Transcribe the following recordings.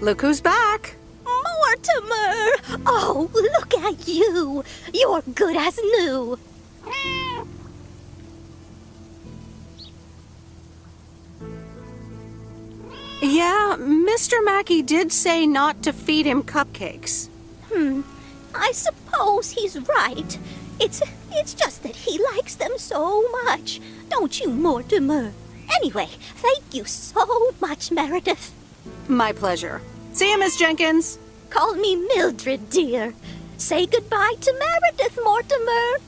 Look who's back. Mortimer! Oh, look at you! You're good as new! Yeah, Mr. Mackey did say not to feed him cupcakes. I suppose he's right. It's just that he likes them so much. Don't you, Mortimer? Anyway, thank you so much, Meredith. My pleasure. See you, Miss Jenkins. Call me Mildred, dear. Say goodbye to Meredith, Mortimer.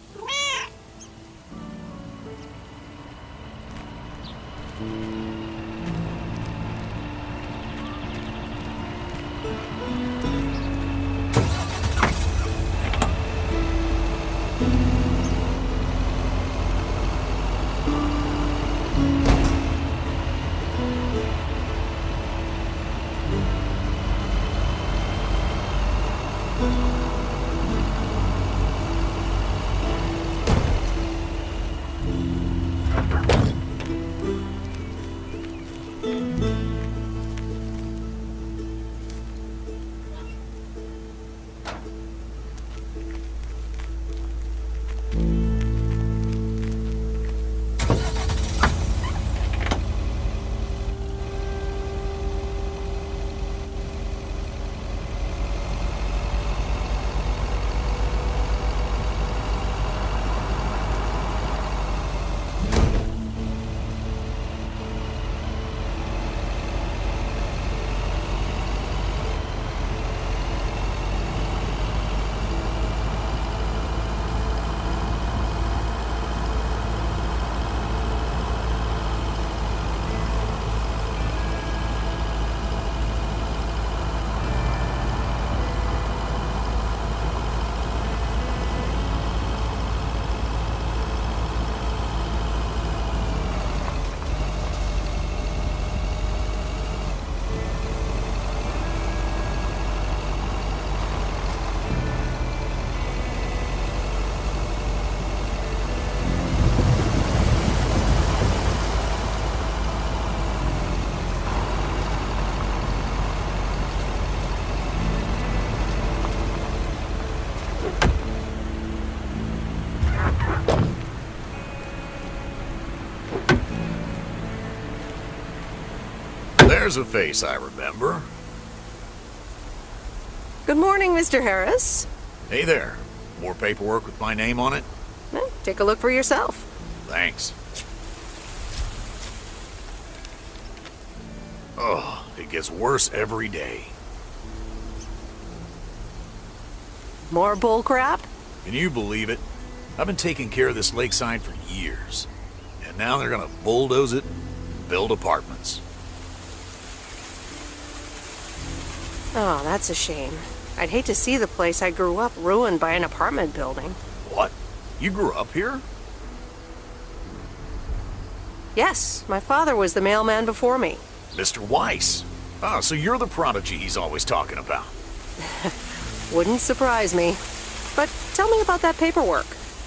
There's a face I remember. Good morning, Mr. Harris. Hey there. More paperwork with my name on it? Well, take a look for yourself. Thanks. Oh, it gets worse every day. More bull crap? Can you believe it? I've been taking care of this lakeside for years. And now they're gonna bulldoze it and build apartments. Oh, that's a shame. I'd hate to see the place I grew up ruined by an apartment building. What? You grew up here? Yes, my father was the mailman before me. Mr. Weiss. Ah, so you're the prodigy he's always talking about. Wouldn't surprise me. But tell me about that paperwork.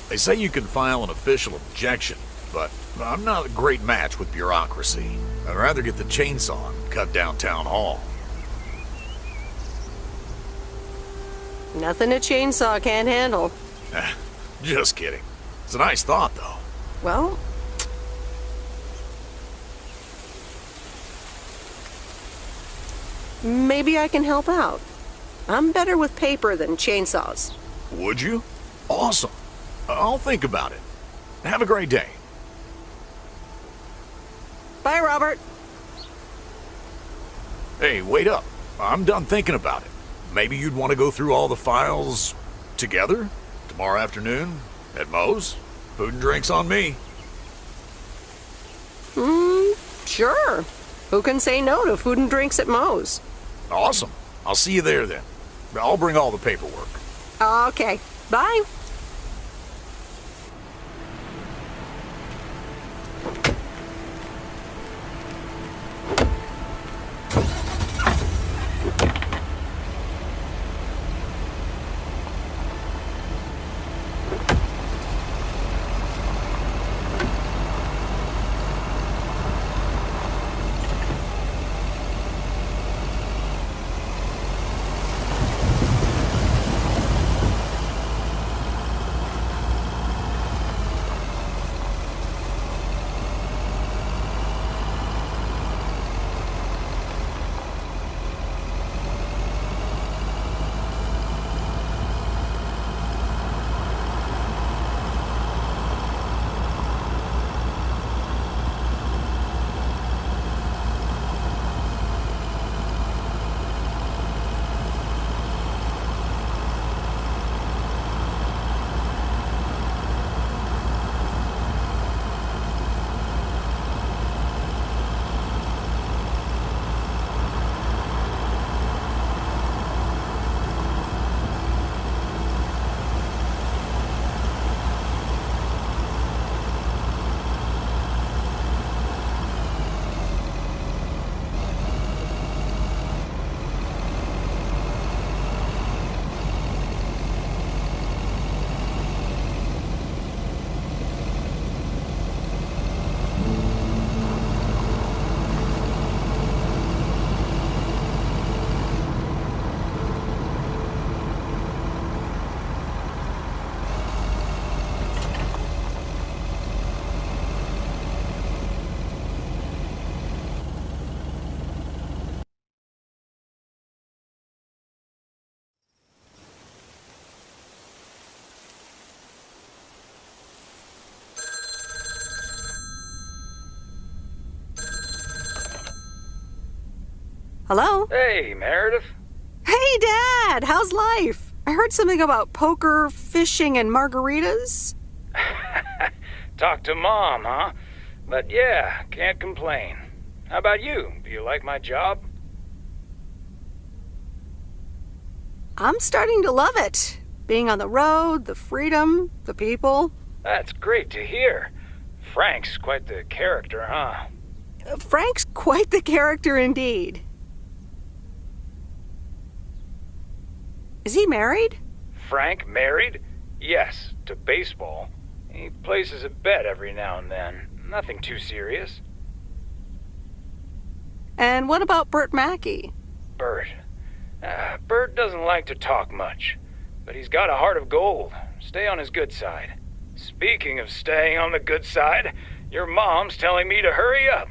They say you can file an official objection, but I'm not a great match with bureaucracy. I'd rather get the chainsaw and cut down town hall. Nothing a chainsaw can't handle. Just kidding. It's a nice thought, though. Well, maybe I can help out. I'm better with paper than chainsaws. Would you? Awesome. I'll think about it. Have a great day. Bye, Robert. Hey, wait up. I'm done thinking about it. Maybe you'd want to go through all the files together? Tomorrow afternoon? At Moe's? Food and drinks on me. Sure. Who can say no to food and drinks at Moe's? Awesome. I'll see you there then. I'll bring all the paperwork. Okay. Bye. Hello? Hey, Meredith. Hey, Dad! How's life? I heard something about poker, fishing, and margaritas. Talk to Mom, huh? But yeah, can't complain. How about you? Do you like my job? I'm starting to love it. Being on the road, the freedom, the people. That's great to hear. Frank's quite the character, huh? Frank's quite the character indeed. Is he married? Frank married? Yes, to baseball. He places a bet every now and then. Nothing too serious. And what about Bert Mackey? Bert. Bert doesn't like to talk much, but he's got a heart of gold. Stay on his good side. Speaking of staying on the good side, your mom's telling me to hurry up.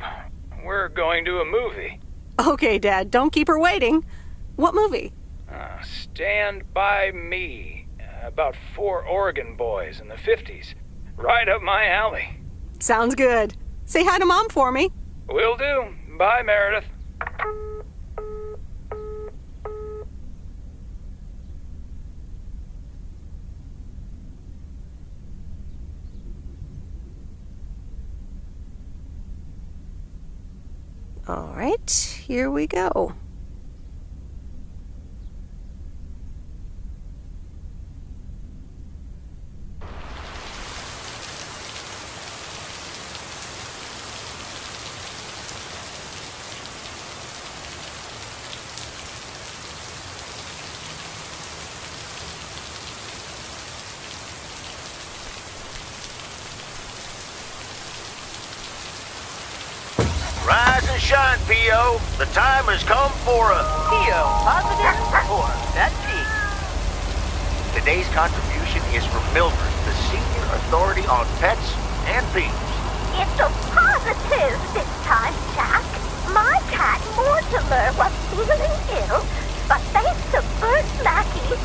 We're going to a movie. Okay, Dad, don't keep her waiting. What movie? Stand By Me. About 4 Oregon boys in the 50s. Right up my alley. Sounds good. Say hi to Mom for me. Will do. Bye, Meredith. All right, here we go. Rise and shine, P.O. The time has come for a P.O. Positive or that peak. Today's contribution is from Mildred, the senior authority on pets and thieves. It's a positive this time, Jack. My cat Mortimer was feeling ill, but thanks to Bert Mackey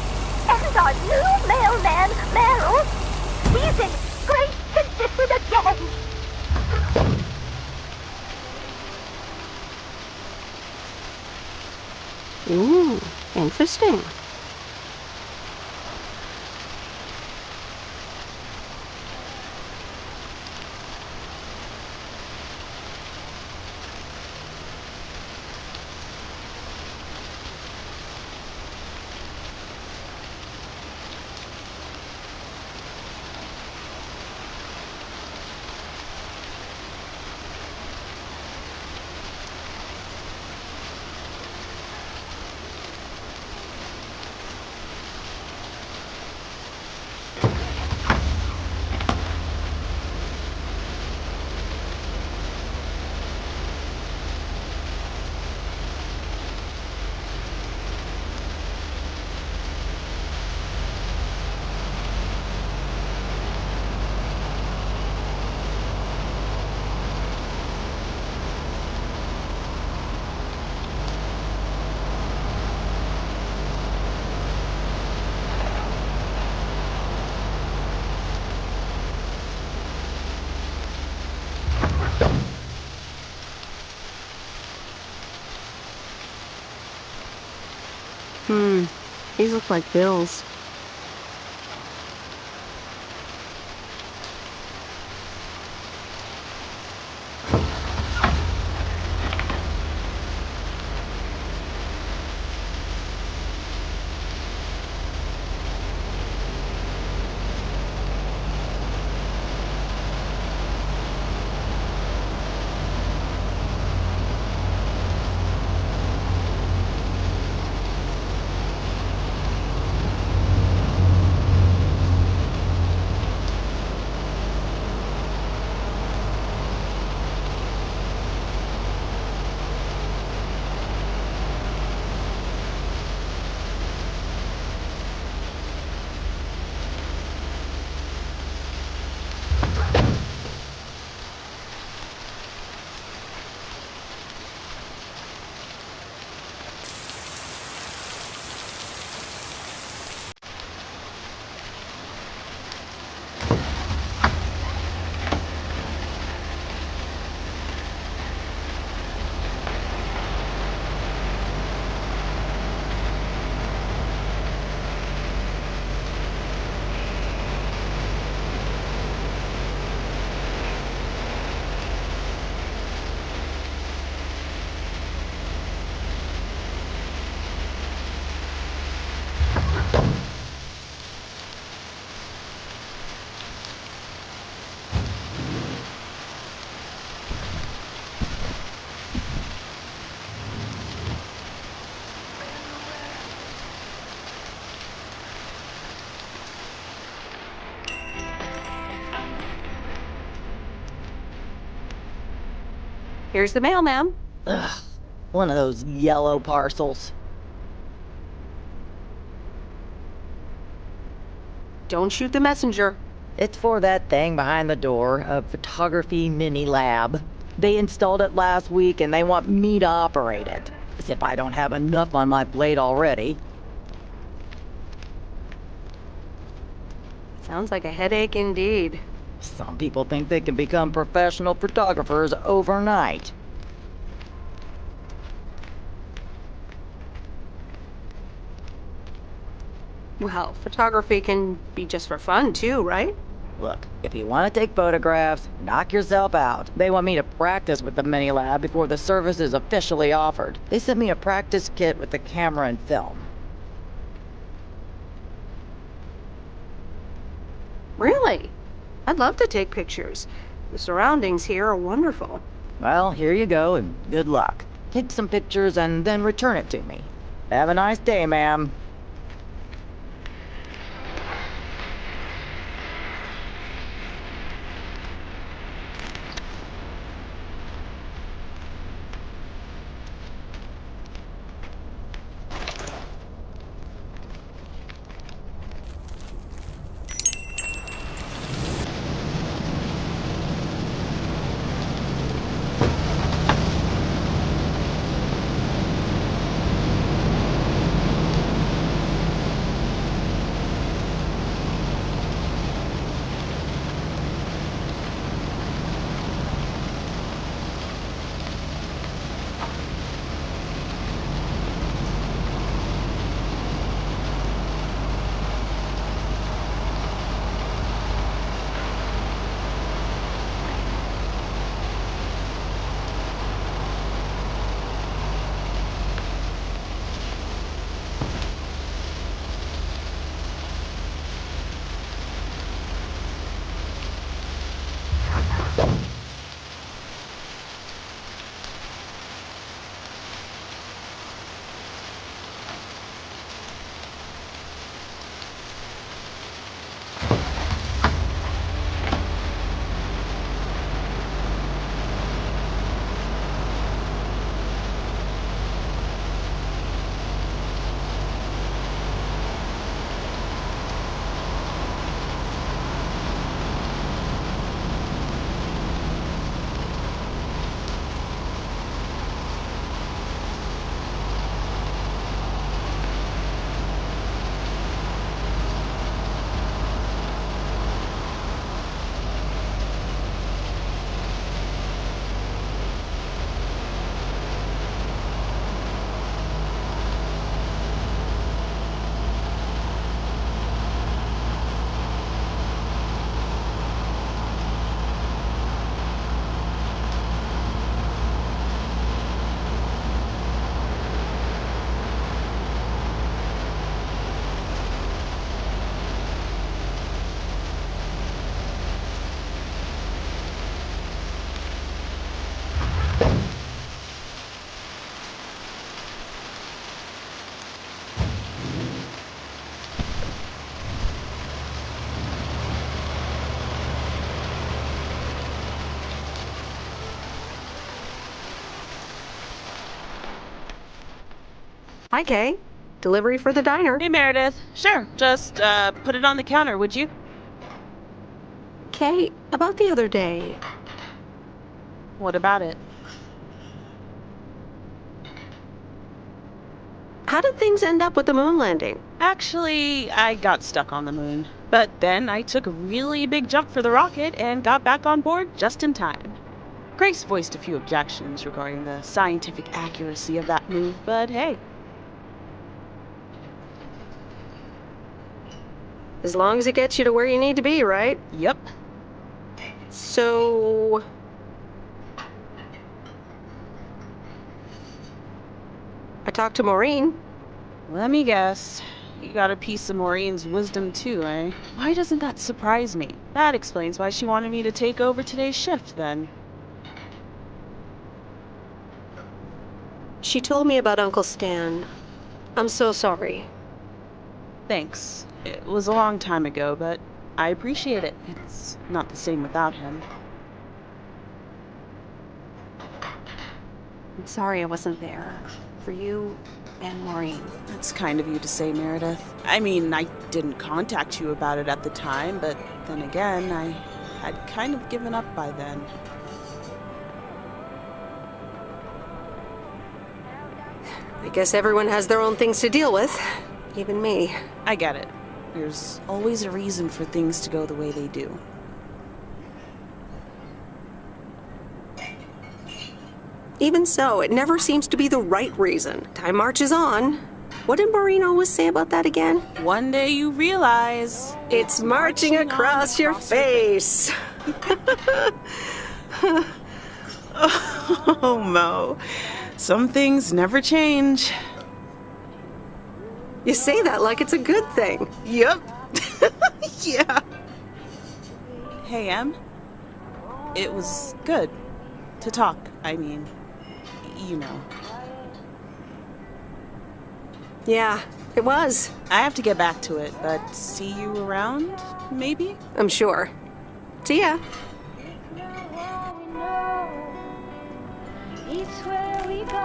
and our new mailman, Merrill, he's in great condition again. Ooh, interesting. These look like bills. Here's the mail, ma'am. Ugh, one of those yellow parcels. Don't shoot the messenger. It's for that thing behind the door, a photography mini lab. They installed it last week and they want me to operate it. As if I don't have enough on my plate already. Sounds like a headache indeed. Some people think they can become professional photographers overnight. Well, photography can be just for fun too, right? Look, if you want to take photographs, knock yourself out. They want me to practice with the mini lab before the service is officially offered. They sent me a practice kit with the camera and film. Really? I'd love to take pictures. The surroundings here are wonderful. Well, here you go and good luck. Take some pictures and then return it to me. Have a nice day, ma'am. Hi, Kay. Delivery for the diner. Hey, Meredith. Sure, just put it on the counter, would you? Kay, about the other day. What about it? How did things end up with the moon landing? Actually, I got stuck on the moon. But then I took a really big jump for the rocket and got back on board just in time. Grace voiced a few objections regarding the scientific accuracy of that move, but hey. As long as it gets you to where you need to be, right? Yep. So... I talked to Maureen. Let me guess. You got a piece of Maureen's wisdom too, eh? Why doesn't that surprise me? That explains why she wanted me to take over today's shift, then. She told me about Uncle Stan. I'm so sorry. Thanks. It was a long time ago, but I appreciate it. It's not the same without him. I'm sorry I wasn't there. For you and Maureen. That's kind of you to say, Meredith. I mean, I didn't contact you about it at the time, but then again, I had kind of given up by then. I guess everyone has their own things to deal with. Even me. I get it. There's always a reason for things to go the way they do. Even so, it never seems to be the right reason. Time marches on. What did Maureen always say about that again? One day you realize It's marching across your face. Oh, Mo. Some things never change. You say that like it's a good thing. Yep. Yeah. Hey, Em. It was good to talk. I mean, you know. Yeah, it was. I have to get back to it, but see you around, maybe? I'm sure. See ya. Each where we go,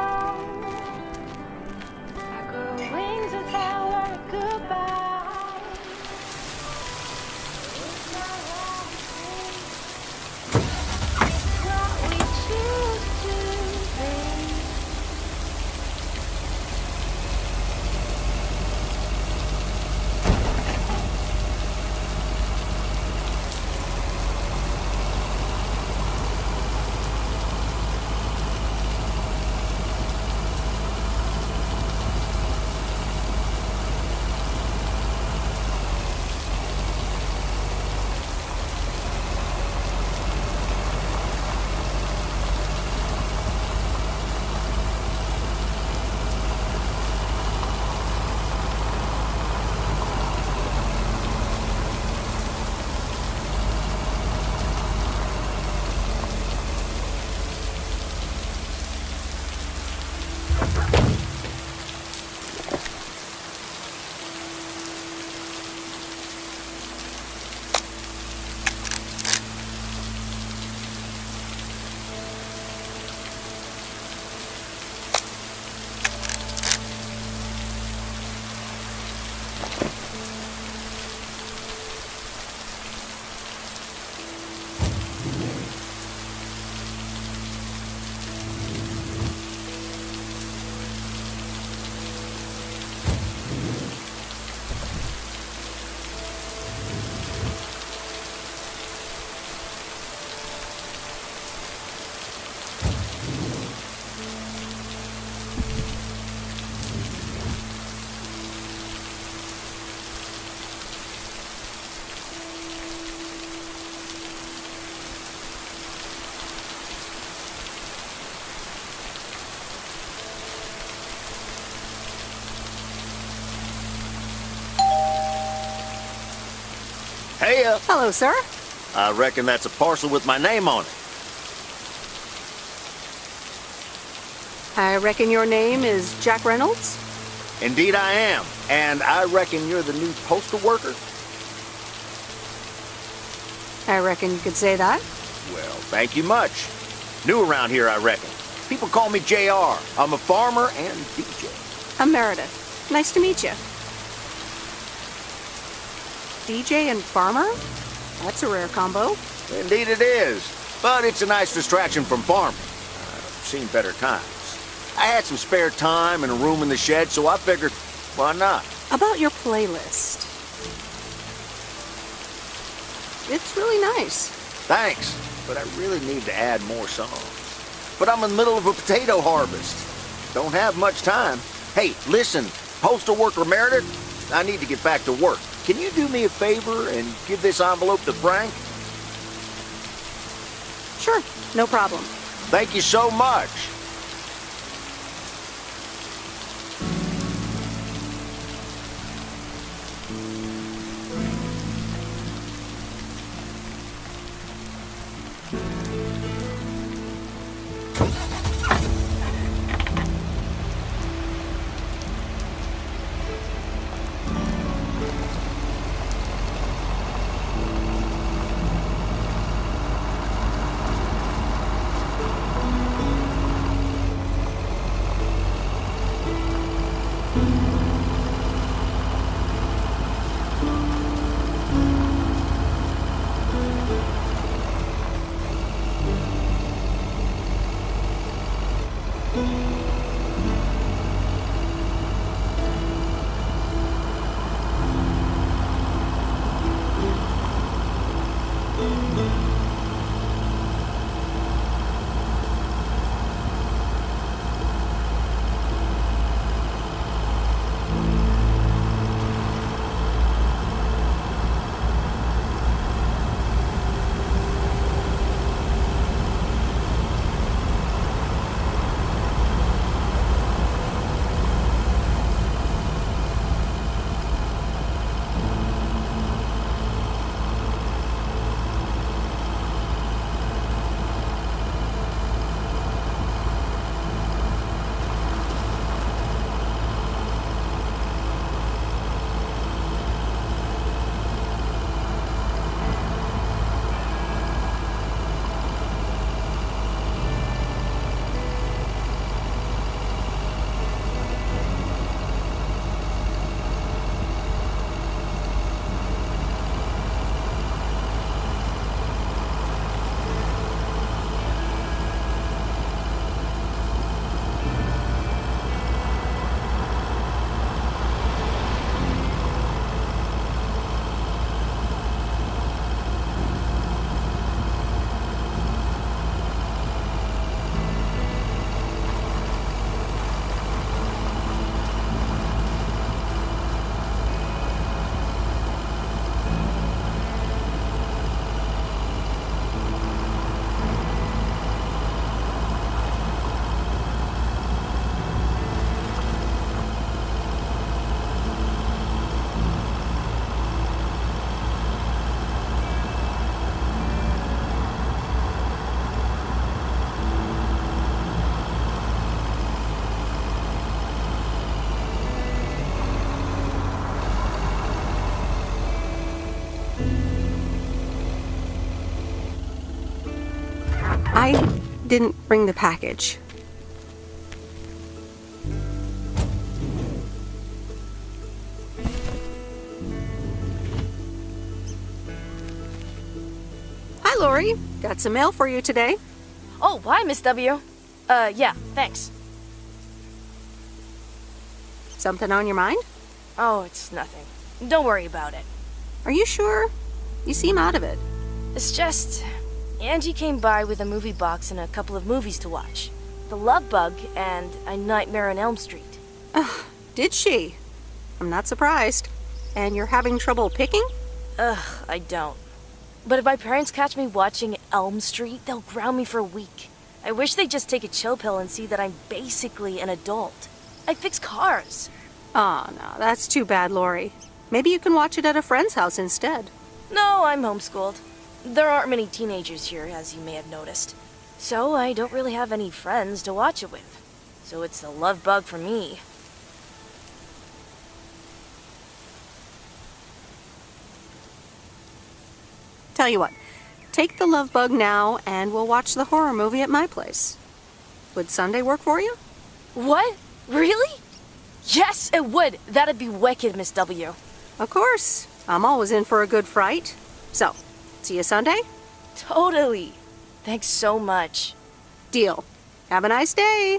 I grow wings and tell her goodbye. It's not what we choose to be. Hey, Hello, sir. I reckon that's a parcel with my name on it. I reckon your name is Jack Reynolds? Indeed I am. And I reckon you're the new postal worker? I reckon you could say that. Well, thank you much. New around here, I reckon. People call me JR. I'm a farmer and DJ. I'm Meredith. Nice to meet you. DJ and farmer? That's a rare combo. Indeed it is. But it's a nice distraction from farming. I've seen better times. I had some spare time and a room in the shed, so I figured, why not? About your playlist. It's really nice. Thanks, but I really need to add more songs. But I'm in the middle of a potato harvest. Don't have much time. Hey, listen, postal worker Meredith, I need to get back to work. Can you do me a favor and give this envelope to Frank? Sure, no problem. Thank you so much. didn't bring the package. Hi, Lori. Got some mail for you today. Oh, hi, Miss W. Yeah, thanks. Something on your mind? Oh, it's nothing. Don't worry about it. Are you sure? You seem out of it. It's just... Angie came by with a movie box and a couple of movies to watch. The Love Bug and A Nightmare on Elm Street. Did she? I'm not surprised. And you're having trouble picking? I don't. But if my parents catch me watching Elm Street, they'll ground me for a week. I wish they'd just take a chill pill and see that I'm basically an adult. I fix cars. Oh, no, that's too bad, Lori. Maybe you can watch it at a friend's house instead. No, I'm homeschooled. There aren't many teenagers here, as you may have noticed. So I don't really have any friends to watch it with. So it's the Love Bug for me. Tell you what, take the Love Bug now and we'll watch the horror movie at my place. Would Sunday work for you? What? Really? Yes, it would. That'd be wicked, Miss W. Of course. I'm always in for a good fright. So, see you Sunday? Totally. Thanks so much. Deal. Have a nice day.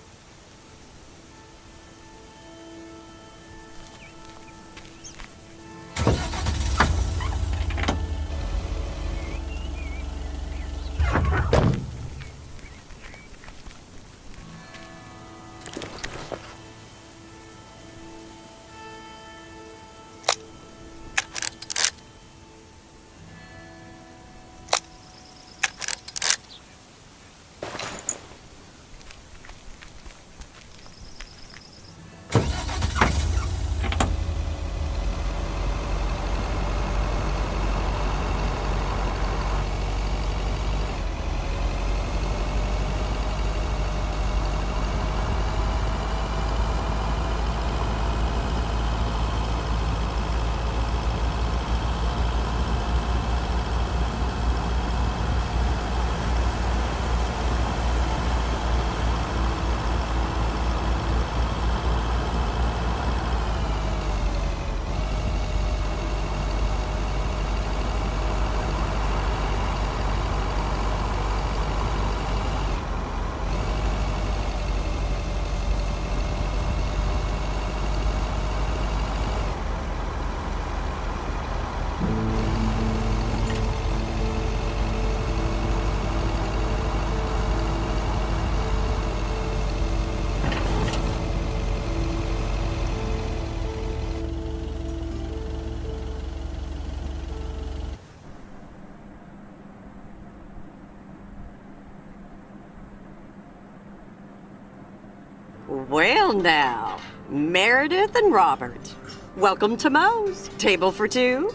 Well now, Meredith and Robert. Welcome to Moe's. Table for two?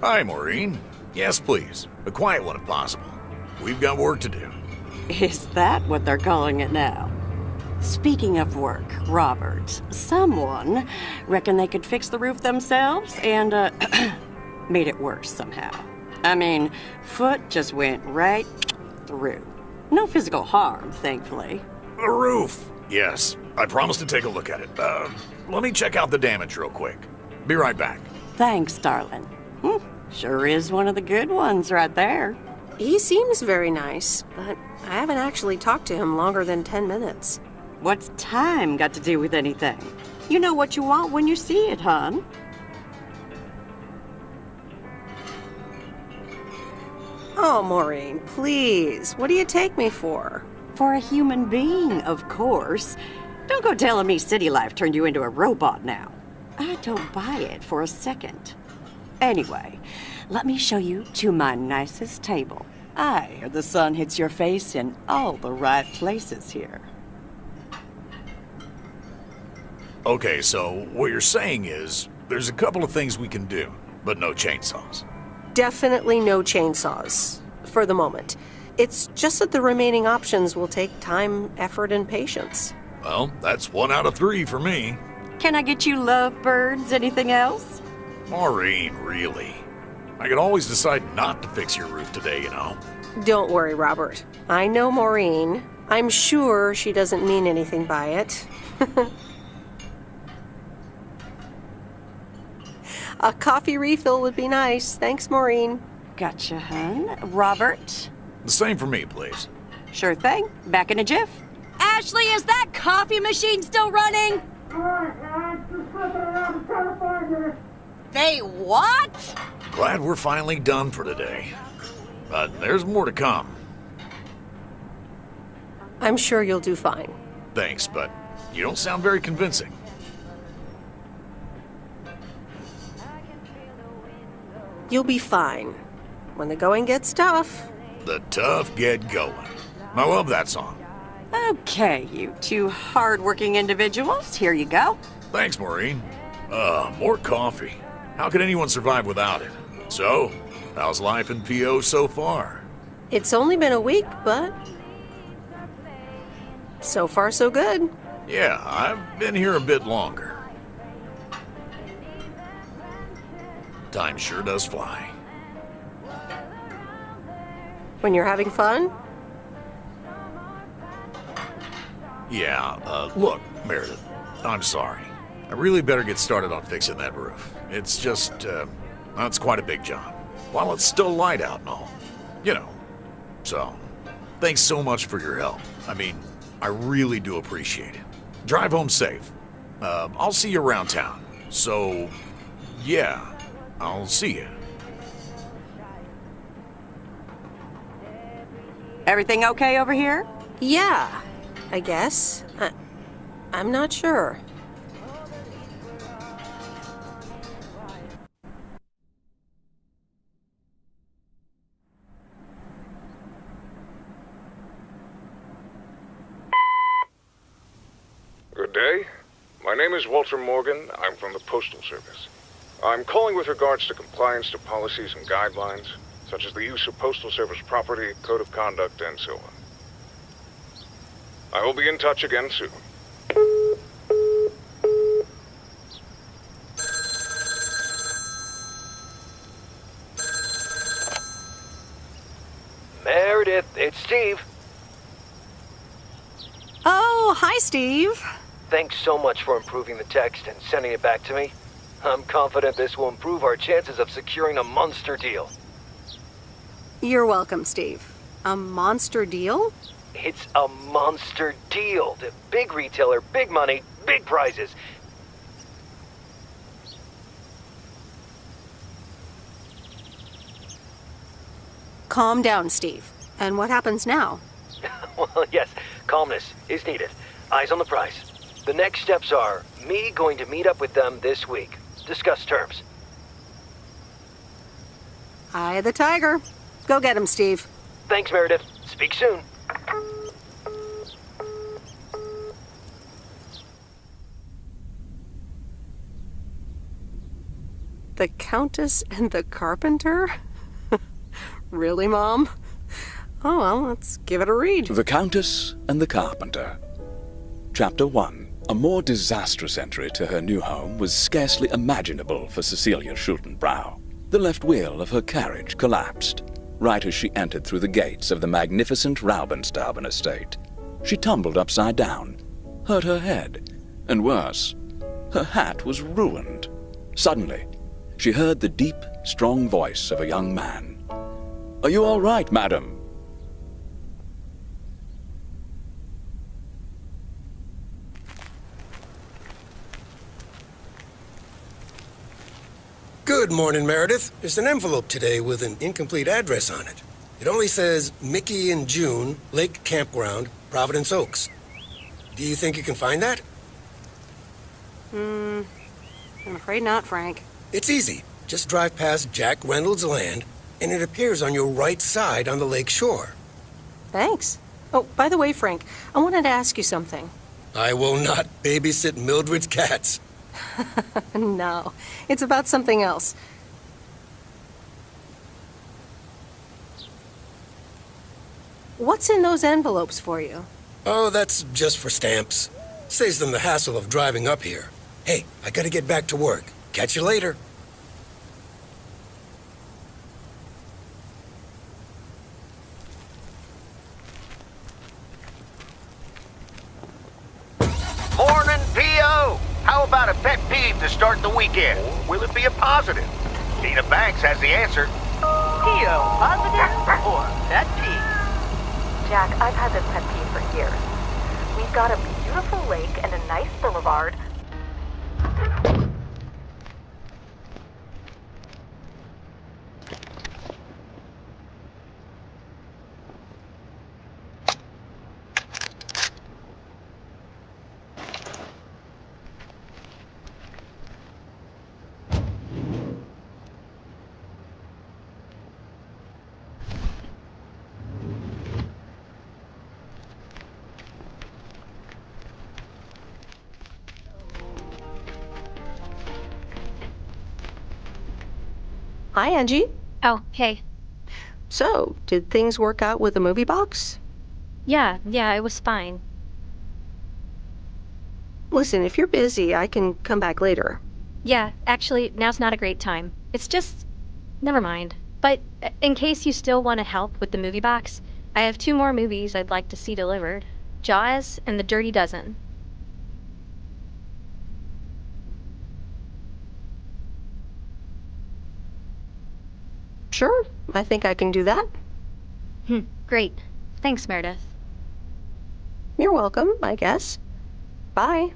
Hi, Maureen. Yes, please. A quiet one if possible. We've got work to do. Is that what they're calling it now? Speaking of work, Robert, someone reckon they could fix the roof themselves and, made it worse somehow. I mean, foot just went right through. No physical harm, thankfully. The roof. Yes, I promised to take a look at it. Let me check out the damage real quick. Be right back. Thanks, darling. Sure is one of the good ones right there. He seems very nice, but I haven't actually talked to him longer than 10 minutes. What's time got to do with anything? You know what you want when you see it, hon. Oh, Maureen, please. What do you take me for? For a human being, of course. Don't go telling me city life turned you into a robot now. I don't buy it for a second. Anyway, let me show you to my nicest table. The sun hits your face in all the right places here. Okay, so what you're saying is there's a couple of things we can do, but no chainsaws. Definitely no chainsaws, for the moment. It's just that the remaining options will take time, effort, and patience. Well, that's 1 out of 3 for me. Can I get you lovebirds? Anything else? Maureen, really? I could always decide not to fix your roof today, you know. Don't worry, Robert. I know Maureen. I'm sure she doesn't mean anything by it. A coffee refill would be nice. Thanks, Maureen. Gotcha, hun. Robert? The same for me, please. Sure thing. Back in a jiff. Ashley, is that coffee machine still running? They what? Glad we're finally done for today. But there's more to come. I'm sure you'll do fine. Thanks, but you don't sound very convincing. You'll be fine. When the going gets tough. The tough get going. I love that song. Okay, you two hard-working individuals. Here you go. Thanks, Maureen. More coffee. How could anyone survive without it? So, how's life in PO so far? It's only been a week, but so far so good. Yeah, I've been here a bit longer. Time sure does fly. When you're having fun? Yeah, look, Meredith, I'm sorry. I really better get started on fixing that roof. It's just, it's quite a big job. While it's still light out and all. You know. So, thanks so much for your help. I mean, I really do appreciate it. Drive home safe. I'll see you around town. So, yeah, I'll see you. Everything okay over here? Yeah, I guess. I'm not sure. Good day. My name is Walter Morgan. I'm from the Postal Service. I'm calling with regards to compliance to policies and guidelines, such as the use of Postal Service property, code of conduct, and so on. I will be in touch again soon. Meredith, it's Steve. Oh, hi, Steve. Thanks so much for improving the text and sending it back to me. I'm confident this will improve our chances of securing a monster deal. You're welcome, Steve. A monster deal? It's a monster deal. The big retailer, big money, big prizes. Calm down, Steve. And what happens now? Well, yes, calmness is needed. Eyes on the prize. The next steps are me going to meet up with them this week. Discuss terms. Eye of the tiger. Go get him, Steve. Thanks, Meredith. Speak soon. The Countess and the Carpenter? Really, Mom? Oh, well, let's give it a read. The Countess and the Carpenter. Chapter 1. A more disastrous entry to her new home was scarcely imaginable for Cecilia Schultenbrow. The left wheel of her carriage collapsed, right as she entered through the gates of the magnificent Raubenstaben estate. She tumbled upside down, hurt her head, and worse, her hat was ruined. Suddenly, she heard the deep, strong voice of a young man. "Are you all right, madam?" Good morning, Meredith. There's an envelope today with an incomplete address on it. It only says Mickey and June, Lake Campground, Providence Oaks. Do you think you can find that? I'm afraid not, Frank. It's easy. Just drive past Jack Reynolds' land, and it appears on your right side on the lake shore. Thanks. Oh, by the way, Frank, I wanted to ask you something. I will not babysit Mildred's cats. No, it's about something else. What's in those envelopes for you? Oh, that's just for stamps. Saves them the hassle of driving up here. Hey, I gotta get back to work. Catch you later. How about a pet peeve to start the weekend? Will it be a positive? Tina Banks has the answer. Theo, positive or pet peeve? Jack, I've had this pet peeve for years. We've got a beautiful lake and a nice boulevard. Hi, Angie. Oh, hey. So, did things work out with the movie box? Yeah, it was fine. Listen, if you're busy, I can come back later. Yeah, actually, now's not a great time. It's just... never mind. But in case you still want to help with the movie box, I have 2 more movies I'd like to see delivered. Jaws and The Dirty Dozen. Sure, I think I can do that. Great. Thanks, Meredith. You're welcome, I guess. Bye.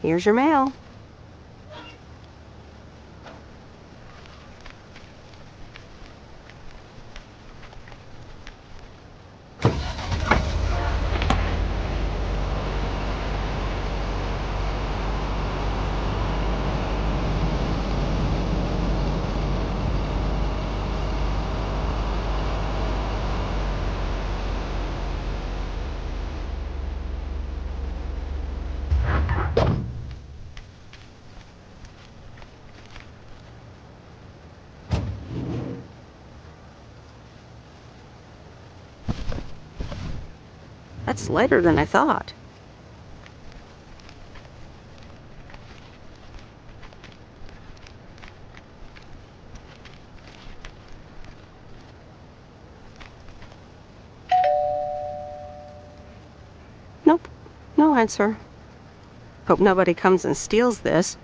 Here's your mail. That's lighter than I thought. Nope, no answer. Hope nobody comes and steals this.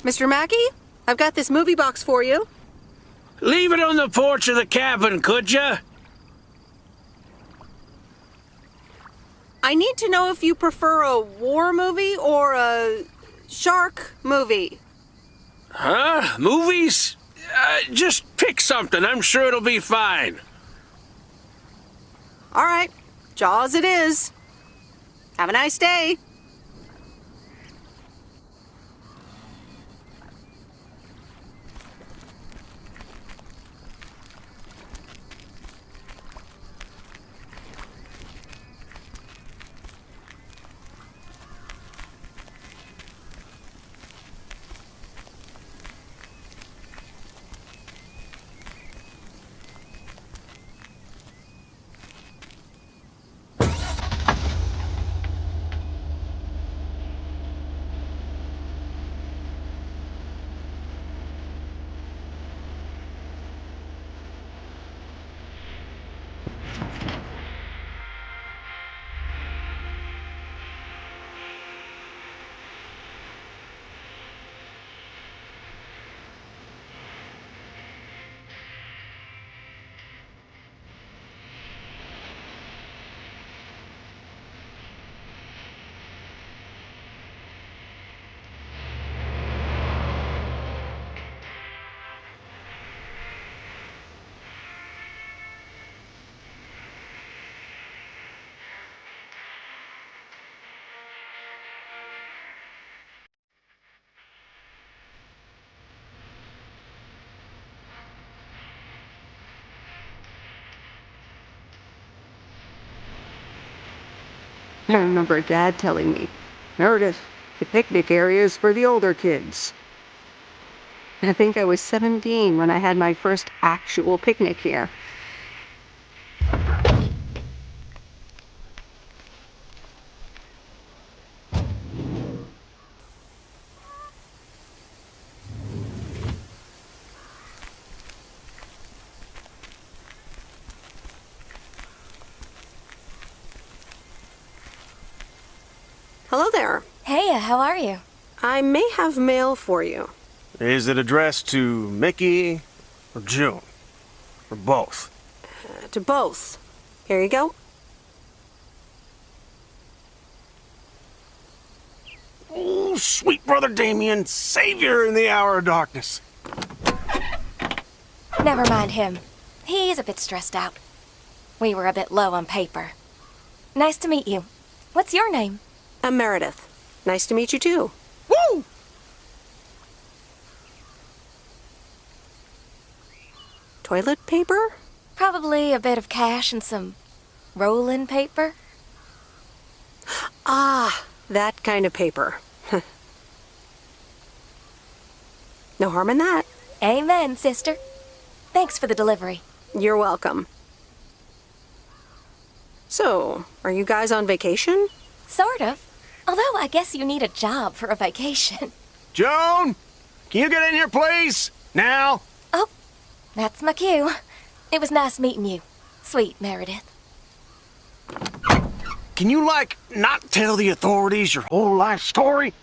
Mr. Mackey, I've got this movie box for you. Leave it on the porch of the cabin, could ya? I need to know if you prefer a war movie or a shark movie. Huh? Movies? Just pick something. I'm sure it'll be fine. All right, Jaws it is. Have a nice day. I remember Dad telling me, Meredith, the picnic area is for the older kids. I think I was 17 when I had my first actual picnic here. Hello there. Hey, how are you? I may have mail for you. Is it addressed to Mickey or June? Or both? To both. Here you go. Oh, sweet brother Damien, savior in the hour of darkness. Never mind him. He's a bit stressed out. We were a bit low on paper. Nice to meet you. What's your name? I'm Meredith. Nice to meet you too. Woo! Toilet paper? Probably a bit of cash and some rolling paper. Ah, that kind of paper. No harm in that. Amen, sister. Thanks for the delivery. You're welcome. So, are you guys on vacation? Sort of. Although I guess you need a job for a vacation. Joan, can you get in here, please? Now? Oh, that's my cue. It was nice meeting you, sweet Meredith. Can you, not tell the authorities your whole life story?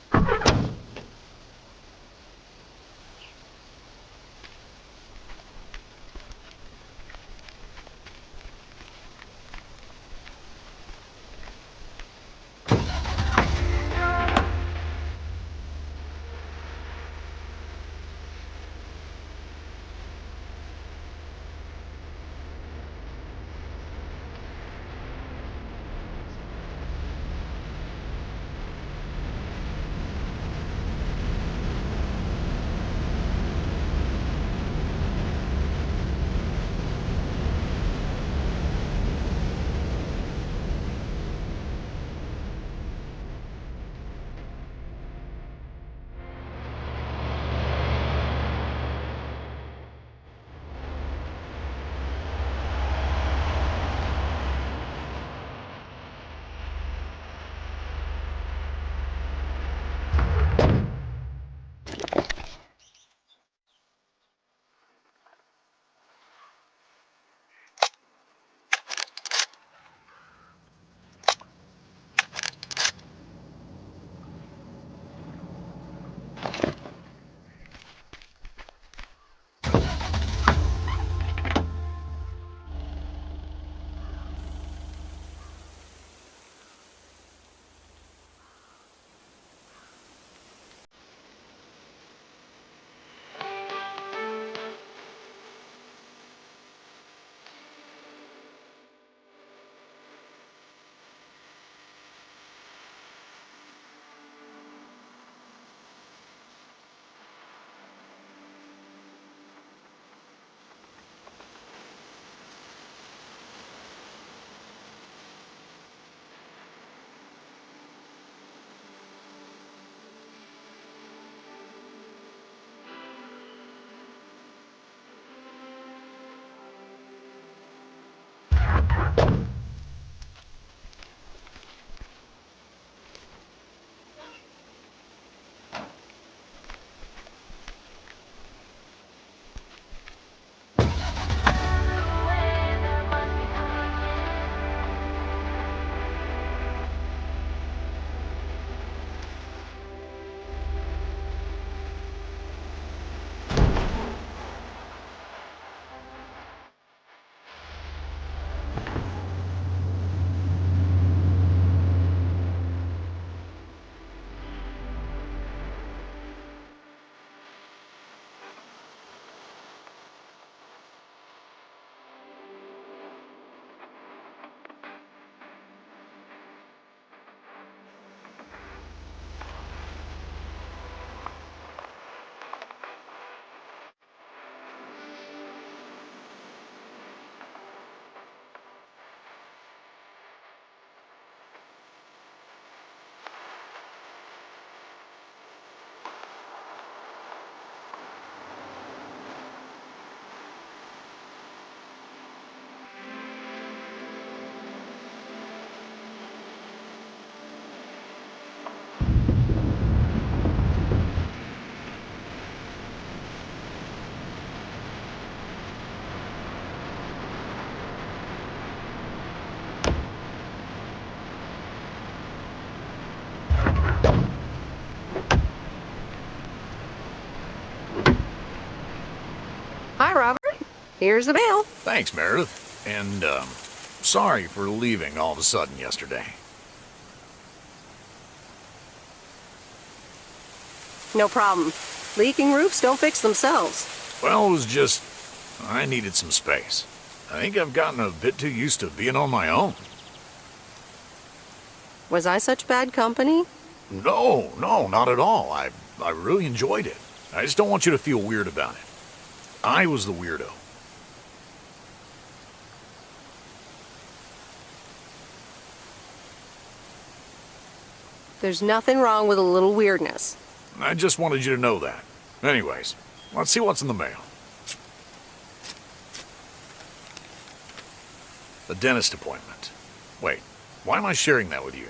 Here's the mail. Thanks, Meredith. And, sorry for leaving all of a sudden yesterday. No problem. Leaking roofs don't fix themselves. Well, it was just... I needed some space. I think I've gotten a bit too used to being on my own. Was I such bad company? No, not at all. I really enjoyed it. I just don't want you to feel weird about it. I was the weirdo. There's nothing wrong with a little weirdness. I just wanted you to know that. Anyways, let's see what's in the mail. A dentist appointment. Wait, why am I sharing that with you?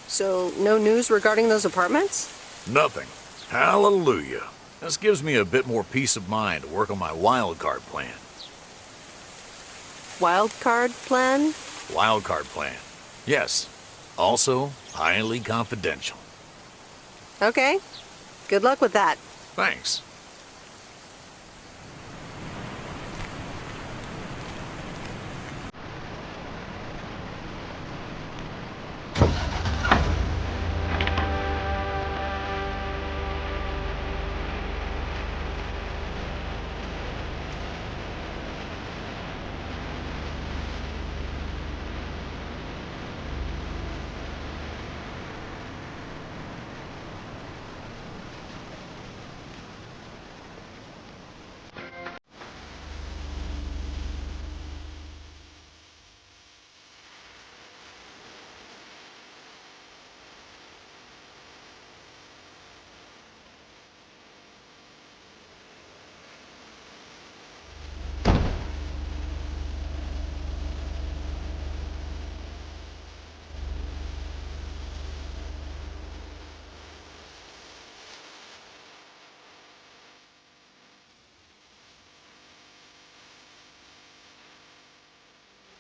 So, no news regarding those apartments? Nothing. Hallelujah. This gives me a bit more peace of mind to work on my wild card plan. Wild card plan? Wild card plan. Yes. Also, highly confidential. Okay. Good luck with that. Thanks.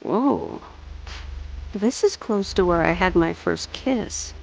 Whoa. This is close to where I had my first kiss.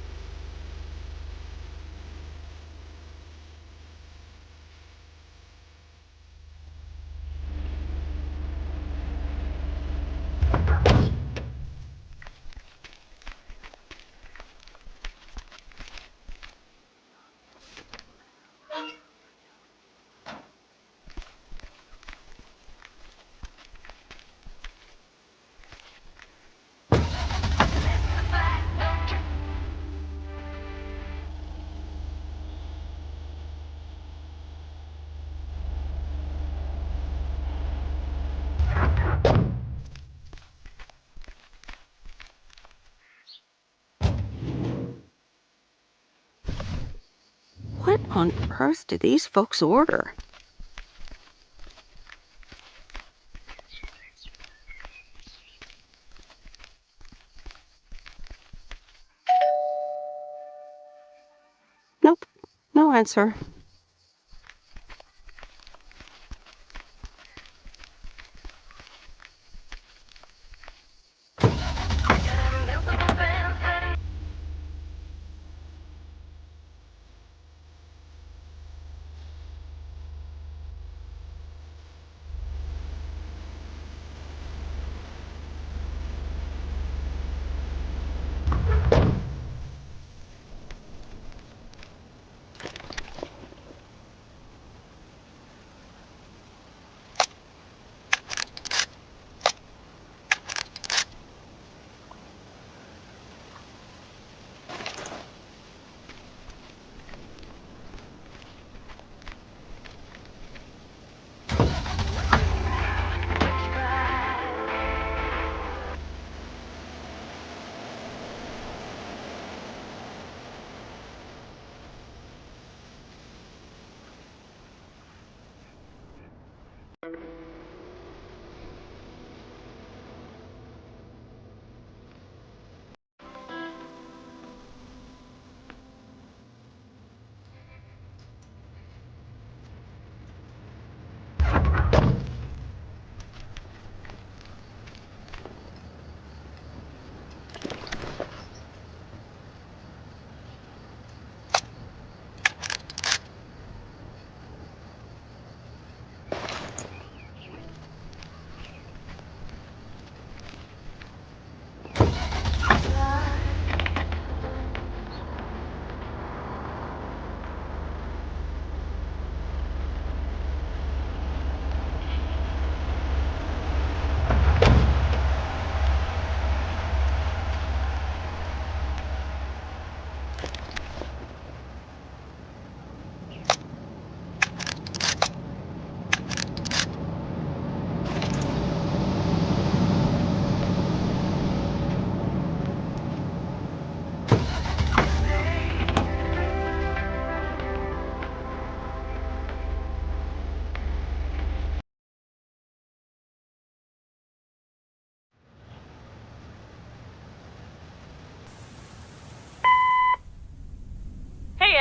What on earth did these folks order? Nope, no answer.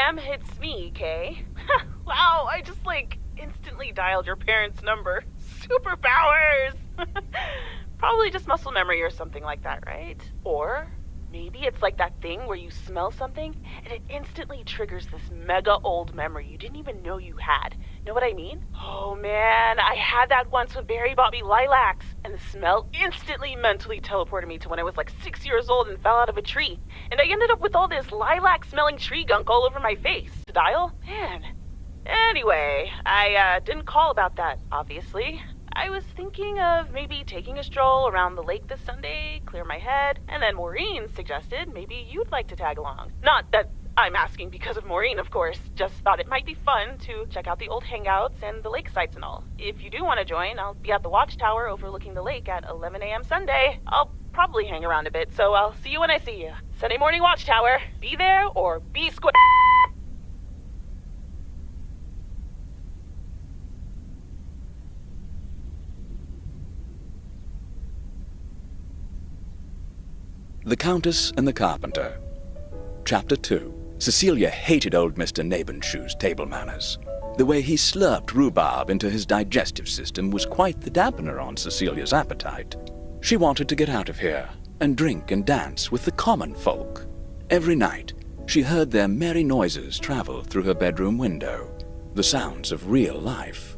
Em, it's me, Kay. Wow, I just, instantly dialed your parents' number. Superpowers! Probably just muscle memory or something like that, right? Or maybe it's like that thing where you smell something and it instantly triggers this mega old memory you didn't even know you had. Know what I mean? Oh man, I had that once when Barry bought me lilacs, and the smell instantly mentally teleported me to when I was 6 years old and fell out of a tree. And I ended up with all this lilac-smelling tree gunk all over my face. To dial? Man. Anyway, I didn't call about that, obviously. I was thinking of maybe taking a stroll around the lake this Sunday, clear my head, and then Maureen suggested maybe you'd like to tag along. Not that I'm asking because of Maureen, of course. Just thought it might be fun to check out the old hangouts and the lake sites and all. If you do want to join, I'll be at the watchtower overlooking the lake at 11 a.m. Sunday. I'll probably hang around a bit, so I'll see you when I see you. Sunday morning watchtower. Be there or be square. The Countess and the Carpenter. Chapter 2. Cecilia hated old Mr. Nabenshoe's table manners. The way he slurped rhubarb into his digestive system was quite the dampener on Cecilia's appetite. She wanted to get out of here and drink and dance with the common folk. Every night, she heard their merry noises travel through her bedroom window, the sounds of real life.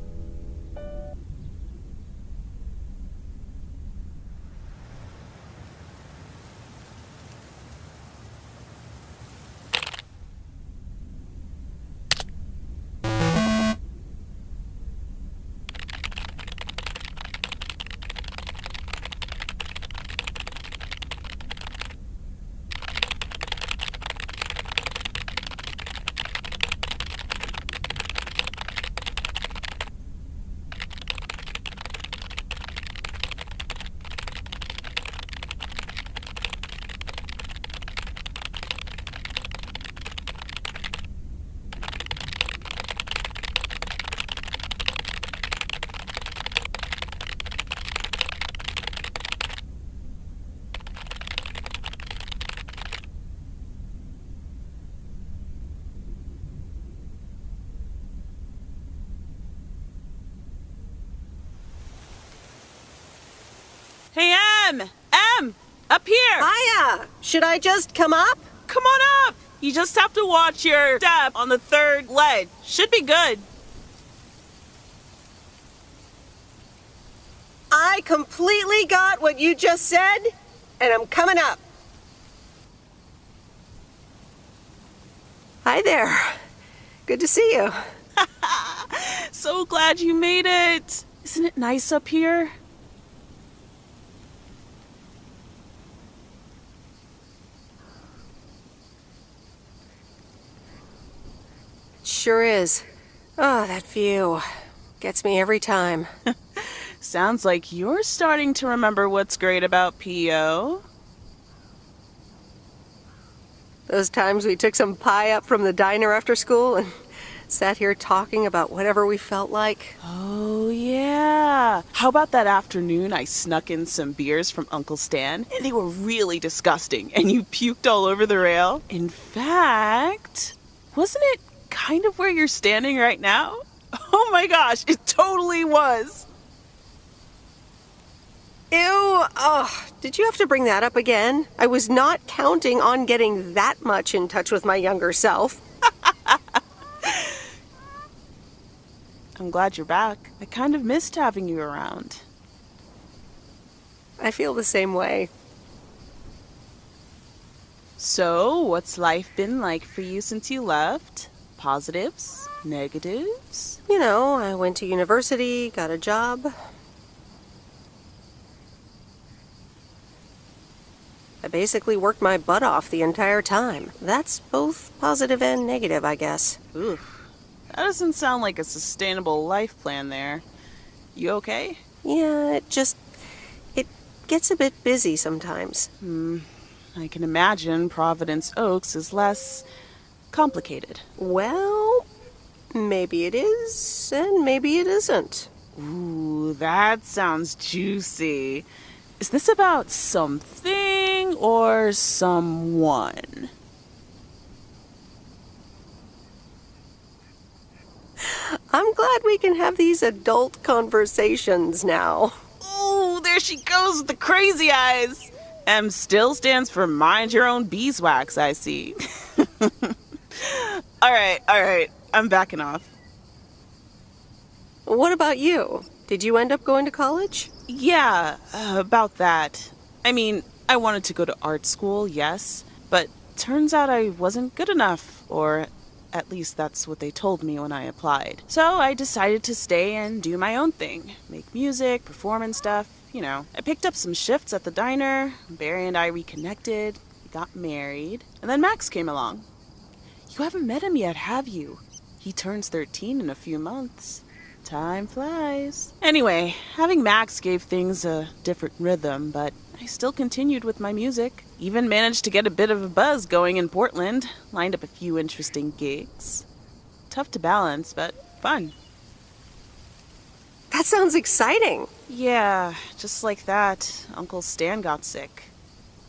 Hey, Em! Em! Up here! Hiya! Should I just come up? Come on up! You just have to watch your step on the third ledge. Should be good. I completely got what you just said, and I'm coming up. Hi there. Good to see you. So glad you made it. Isn't it nice up here? Sure is. Oh, that view. Gets me every time. Sounds like you're starting to remember what's great about P.O. Those times we took some pie up from the diner after school and sat here talking about whatever we felt like. Oh, yeah. How about that afternoon I snuck in some beers from Uncle Stan, and they were really disgusting, and you puked all over the rail? In fact, wasn't it kind of where you're standing right now? Oh my gosh, it totally was. Ew, oh, did you have to bring that up again? I was not counting on getting that much in touch with my younger self. I'm glad you're back. I kind of missed having you around. I feel the same way. So, what's life been like for you since you left? Positives? Negatives? You know, I went to university, got a job. I basically worked my butt off the entire time. That's both positive and negative, I guess. Oof. That doesn't sound like a sustainable life plan there. You okay? Yeah, it gets a bit busy sometimes. I can imagine Providence Oaks is less complicated. Well, maybe it is, and maybe it isn't. Ooh, that sounds juicy. Is this about something or someone? we can have these adult conversations now. Ooh, there she goes with the crazy eyes. M still stands for mind your own beeswax, I see. All right. I'm backing off. What about you? Did you end up going to college? Yeah, about that. I mean, I wanted to go to art school, yes, but turns out I wasn't good enough, or at least that's what they told me when I applied. So I decided to stay and do my own thing. Make music, perform and stuff, you know. I picked up some shifts at the diner, Barry and I reconnected, we got married, and then Max came along. You haven't met him yet, have you? He turns 13 in a few months. Time flies. Anyway, having Max gave things a different rhythm, but I still continued with my music. Even managed to get a bit of a buzz going in Portland. Lined up a few interesting gigs. Tough to balance, but fun. That sounds exciting. Yeah, just like that, Uncle Stan got sick.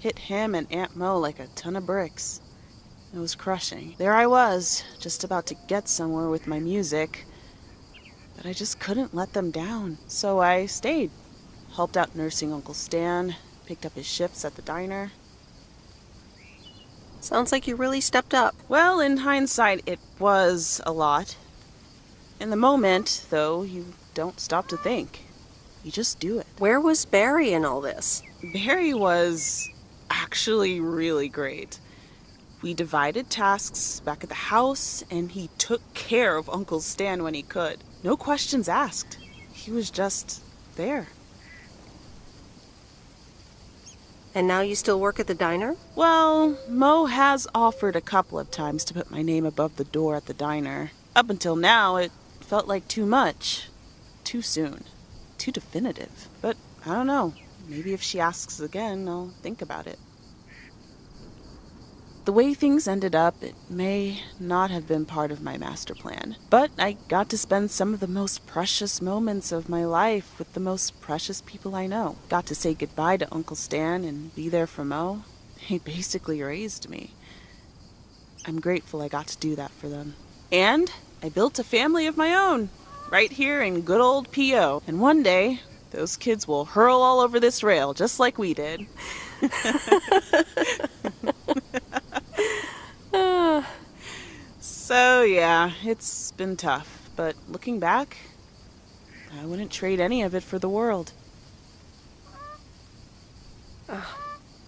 Hit him and Aunt Mo like a ton of bricks. It was crushing. There I was, just about to get somewhere with my music, but I just couldn't let them down. So I stayed. Helped out nursing Uncle Stan, picked up his shifts at the diner. Sounds like you really stepped up. Well, in hindsight, it was a lot. In the moment, though, you don't stop to think. You just do it. Where was Barry in all this? Barry was actually really great. We divided tasks back at the house, and he took care of Uncle Stan when he could. No questions asked. He was just there. And now you still work at the diner? Well, Mo has offered a couple of times to put my name above the door at the diner. Up until now, it felt like too much. Too soon. Too definitive. But I don't know. Maybe if she asks again, I'll think about it. The way things ended up, it may not have been part of my master plan. But I got to spend some of the most precious moments of my life with the most precious people I know. Got to say goodbye to Uncle Stan and be there for Mo. He basically raised me. I'm grateful I got to do that for them. And I built a family of my own, right here in good old P.O. And one day, those kids will hurl all over this rail, just like we did. So yeah, it's been tough, but looking back, I wouldn't trade any of it for the world.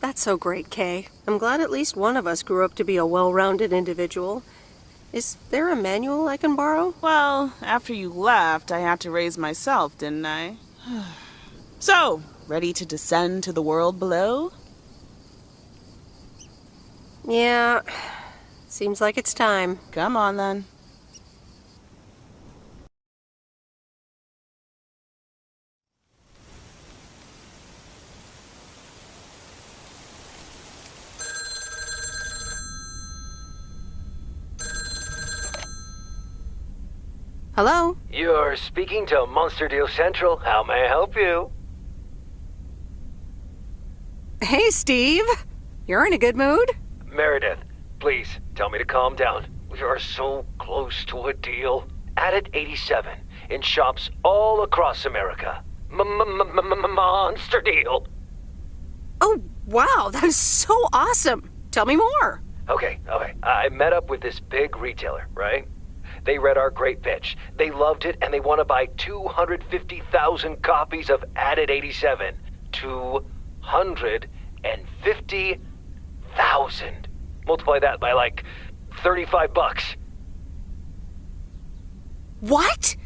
That's so great, Kay. I'm glad at least one of us grew up to be a well-rounded individual. Is there a manual I can borrow? Well, after you left, I had to raise myself, didn't I? So, ready to descend to the world below? Yeah, seems like it's time. Come on, then. Hello? You're speaking to Monster Deal Central. How may I help you? Hey, Steve. You're in a good mood? Meredith, please tell me to calm down. We are so close to a deal. Added 87 in shops all across America. Monster Deal. Oh, wow, that is so awesome. Tell me more. Okay. I met up with this big retailer, right? They read our great pitch. They loved it, and they want to buy 250,000 copies of Added 87. 250,000. Multiply that by like $35. What?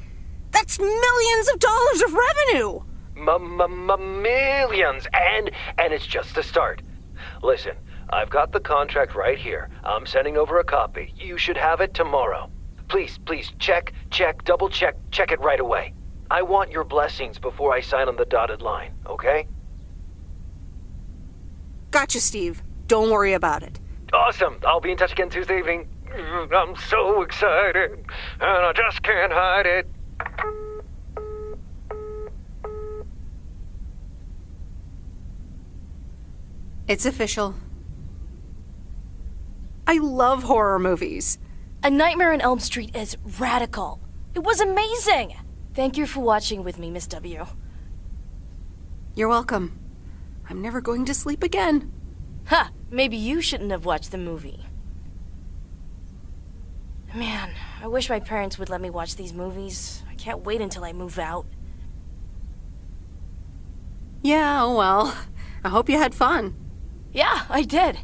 That's millions of dollars of revenue. Millions, and it's just the start. Listen, I've got the contract right here. I'm sending over a copy. You should have it tomorrow. Please, check, double check it right away. I want your blessings before I sign on the dotted line, okay? Gotcha, Steve. Don't worry about it. Awesome. I'll be in touch again Tuesday evening. I'm so excited, and I just can't hide it. It's official. I love horror movies. A Nightmare on Elm Street is radical. It was amazing! Thank you for watching with me, Miss W. You're welcome. I'm never going to sleep again. Ha! Maybe you shouldn't have watched the movie. Man, I wish my parents would let me watch these movies. I can't wait until I move out. Yeah, oh well. I hope you had fun. Yeah, I did.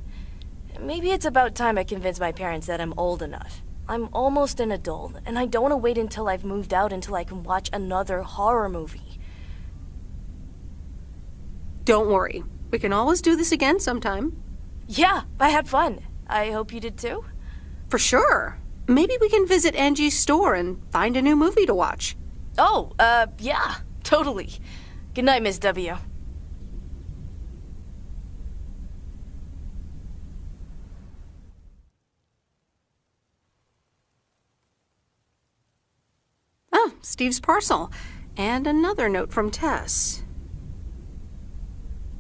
Maybe it's about time I convince my parents that I'm old enough. I'm almost an adult, and I don't want to wait until I've moved out until I can watch another horror movie. Don't worry. We can always do this again sometime. Yeah, I had fun. I hope you did too. For sure. Maybe we can visit Angie's store and find a new movie to watch. Oh, yeah, totally. Good night, Miss W. Oh, Steve's parcel. And another note from Tess.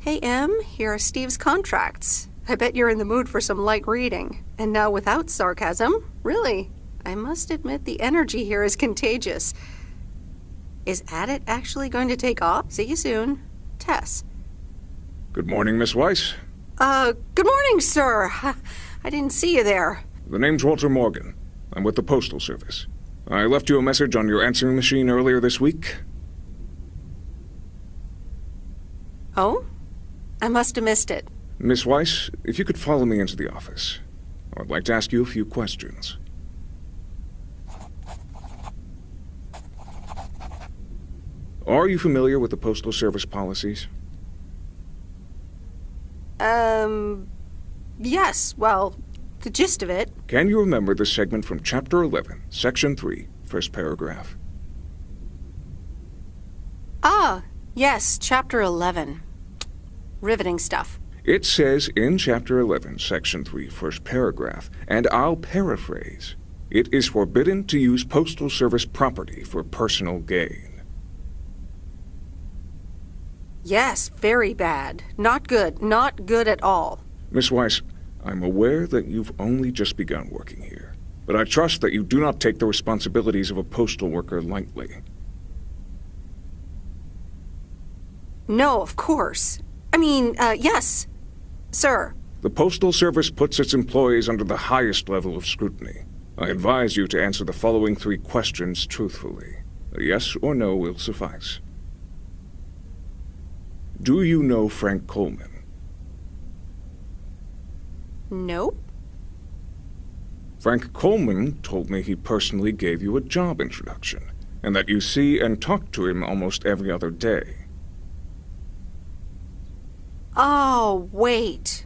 Hey, Em, here are Steve's contracts. I bet you're in the mood for some light reading. And now without sarcasm, really. I must admit the energy here is contagious. Is Addit actually going to take off? See you soon. Tess. Good morning, Miss Weiss. Good morning, sir. I didn't see you there. The name's Walter Morgan. I'm with the Postal Service. I left you a message on your answering machine earlier this week. Oh? I must have missed it. Miss Weiss, if you could follow me into the office. I'd like to ask you a few questions. Are you familiar with the Postal Service policies? Yes, well, the gist of it. Can you remember the segment from Chapter 11, Section 3, first paragraph? Ah, yes, Chapter 11. Riveting stuff. It says in Chapter 11, Section 3, first paragraph, and I'll paraphrase, it is forbidden to use Postal Service property for personal gain. Yes, very bad. Not good. Not good at all. Miss Weiss, I'm aware that you've only just begun working here, but I trust that you do not take the responsibilities of a postal worker lightly. No, of course. I mean, yes, sir. The Postal Service puts its employees under the highest level of scrutiny. I advise you to answer the following 3 questions truthfully. A yes or no will suffice. Do you know Frank Coleman? Nope. Frank Coleman told me he personally gave you a job introduction, and that you see and talk to him almost every other day. Oh, wait.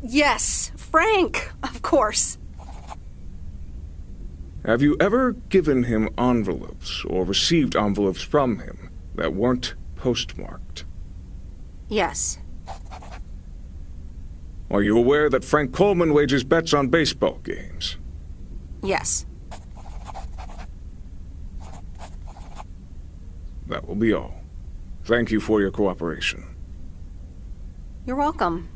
Yes, Frank, of course. Have you ever given him envelopes or received envelopes from him that weren't postmarked? Yes. Are you aware that Frank Coleman wagers bets on baseball games? Yes. That will be all. Thank you for your cooperation. You're welcome.